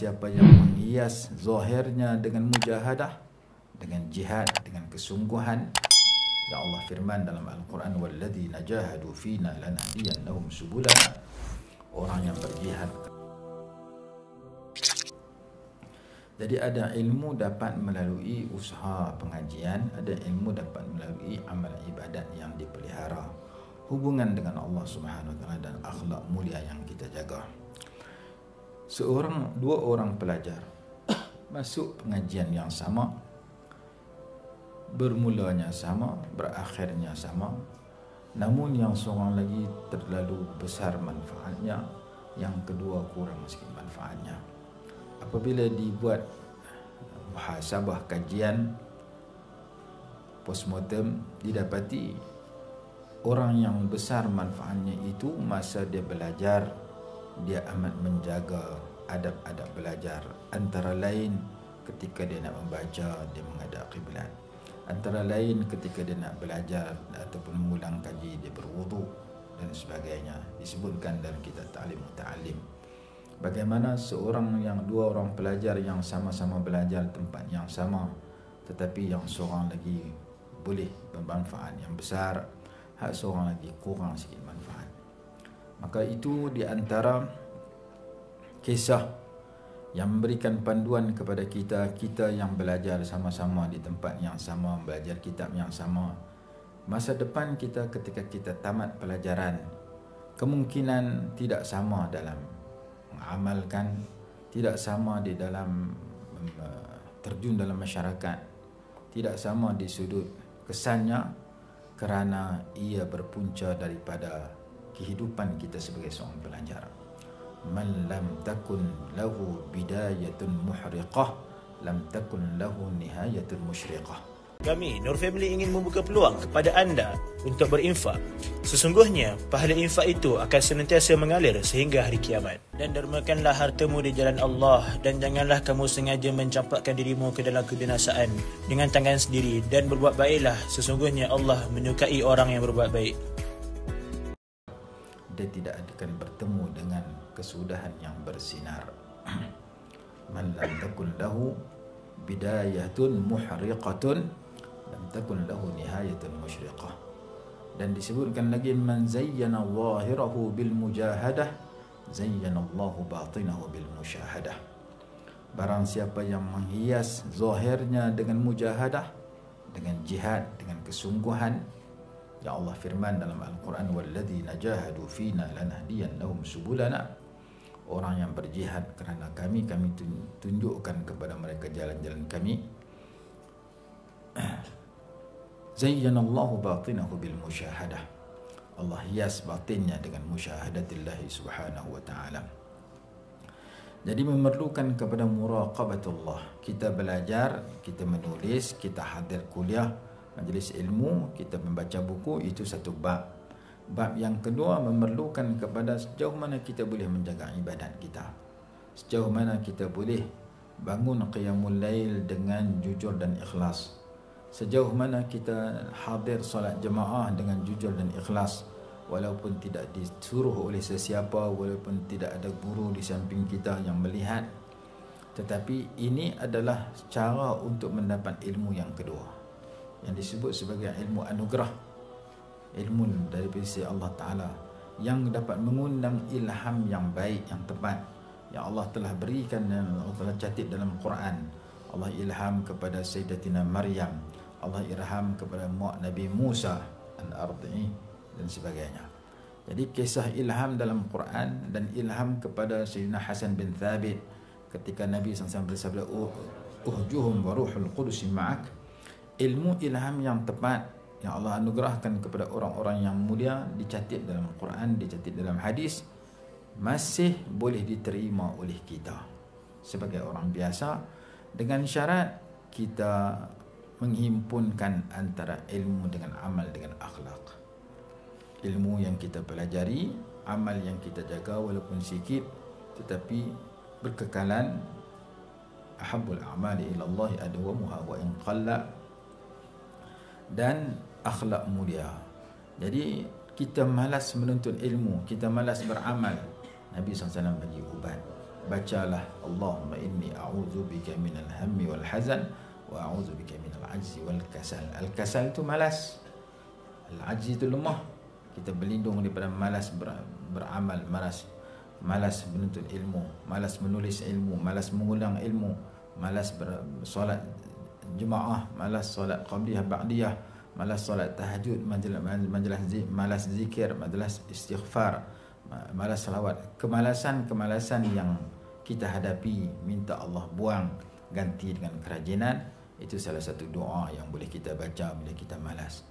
siapa yang menghias zahirnya dengan mujahadah, dengan jihad, dengan kesungguhan, ya Allah firman dalam Al-Quran, walladzina jahadu fina lanahdiyannahum subulana, orang yang berjihad. Jadi ada ilmu dapat melalui usaha pengajian, ada ilmu dapat melalui amal ibadat yang dipelihara, hubungan dengan Allah Subhanahu Wa Taala dan akhlak mulia yang kita jaga. Dua orang pelajar masuk pengajian yang sama, bermulanya sama, berakhirnya sama, namun yang seorang lagi terlalu besar manfaatnya, yang kedua kurang sikit manfaatnya. Apabila dibuat muhasabah kajian postmortem, didapati orang yang besar manfaatnya itu masa dia belajar, dia amat menjaga adab-adab belajar. Antara lain ketika dia nak membaca, dia menghadap kiblat. Antara lain ketika dia nak belajar ataupun mengulang kaji, dia berwuduk dan sebagainya. Disebutkan dalam kitab Ta'lim Muta'allim bagaimana dua orang pelajar yang sama-sama belajar tempat yang sama, tetapi yang seorang lagi boleh bermanfaat yang besar, hak seorang lagi kurang sikit manfaat. Maka itu di antara kisah yang memberikan panduan kepada kita yang belajar sama-sama di tempat yang sama, belajar kitab yang sama. Masa depan kita ketika kita tamat pelajaran, kemungkinan tidak sama dalam mengamalkan, tidak sama di dalam terjun dalam masyarakat, tidak sama di sudut kesannya, kerana ia berpunca daripada kehidupan kita sebagai seorang pelajar. Man lam takun lahu bidayatun muhriqah, lam takun lahu nihayatun musyriqah. Kami, Nur Family, ingin membuka peluang kepada anda untuk berinfak. Sesungguhnya, pahala infak itu akan senantiasa mengalir sehingga hari kiamat. Dan dermakanlah hartamu di jalan Allah, dan janganlah kamu sengaja mencampakkan dirimu ke dalam kebinasaan dengan tangan sendiri, dan berbuat baiklah, sesungguhnya Allah menyukai orang yang berbuat baik. Dia tidak akan bertemu dengan kesudahan yang bersinar. Man lam takun lahu bidayatun muhriqatun, lam takun lahu nihayatun musyriqah. Dan disebutkan lagi, man zayyana zahirahu bil mujahadah, zayyana Allahu batinahu bil musyahadah. Barang siapa yang menghias zahirnya dengan mujahadah, dengan jihad, dengan kesungguhan, ya Allah firman dalam Al-Quran, walladzina jahadu fina lanahdiyannahum subulana, orang yang berjihad kerana kami tunjukkan kepada mereka jalan-jalan kami. Zayyanallahu batinahu bil musyahadah, Allah hias batinnya dengan musyahadatillahi subhanahu wa ta'ala. Jadi memerlukan kepada muraqabatullah. Kita belajar, kita menulis, kita hadir kuliah, majlis ilmu, kita membaca buku, itu satu bab. Bab yang kedua memerlukan kepada sejauh mana kita boleh menjaga ibadat kita, sejauh mana kita boleh bangun qiyamul lail dengan jujur dan ikhlas, sejauh mana kita hadir solat jemaah dengan jujur dan ikhlas, walaupun tidak disuruh oleh sesiapa, walaupun tidak ada guru di samping kita yang melihat. Tetapi ini adalah cara untuk mendapat ilmu yang kedua, yang disebut sebagai ilmu anugerah, ilmu dari sisi Allah Ta'ala, yang dapat mengundang ilham yang baik, yang tepat, yang Allah telah berikan dan Allah telah catat dalam Quran. Allah ilham kepada Sayyidatina Maryam, Allah ilham kepada Nabi Musa al-Ardi dan sebagainya. Jadi kisah ilham dalam Quran dan ilham kepada Sayyidina Hasan bin Thabit ketika Nabi SAW bersabda, uhjuhum wa ruhul qudus ma'ak. Ilmu ilham yang tepat yang Allah anugerahkan kepada orang-orang yang mulia dicatat dalam Quran, dicatat dalam hadis, masih boleh diterima oleh kita sebagai orang biasa, dengan syarat kita menghimpunkan antara ilmu dengan amal dengan akhlak. Ilmu yang kita pelajari, amal yang kita jaga walaupun sikit, tetapi berkekalan. Ahabbul a'mali ila Allah adwamuha wa in qalla, dan akhlak mulia. Jadi kita malas menuntut ilmu, kita malas beramal, Nabi SAW bagi ubat. bacalah Allahumma inni a'udzubika minal hammi wal hazan wa a'udzubika minal ajzi wal kasal. Al-kasal itu malas, al-ajzi itu lemah. Kita berlindung daripada malas beramal, malas menuntut ilmu, malas menulis ilmu, malas mengulang ilmu, malas solat jemaah, malas solat qabliyah ba'diyah, malas solat tahajud, malas zikir, malas istighfar, malas salawat. Kemalasan yang kita hadapi, minta Allah buang, ganti dengan kerajinan. Itu salah satu doa yang boleh kita baca bila kita malas.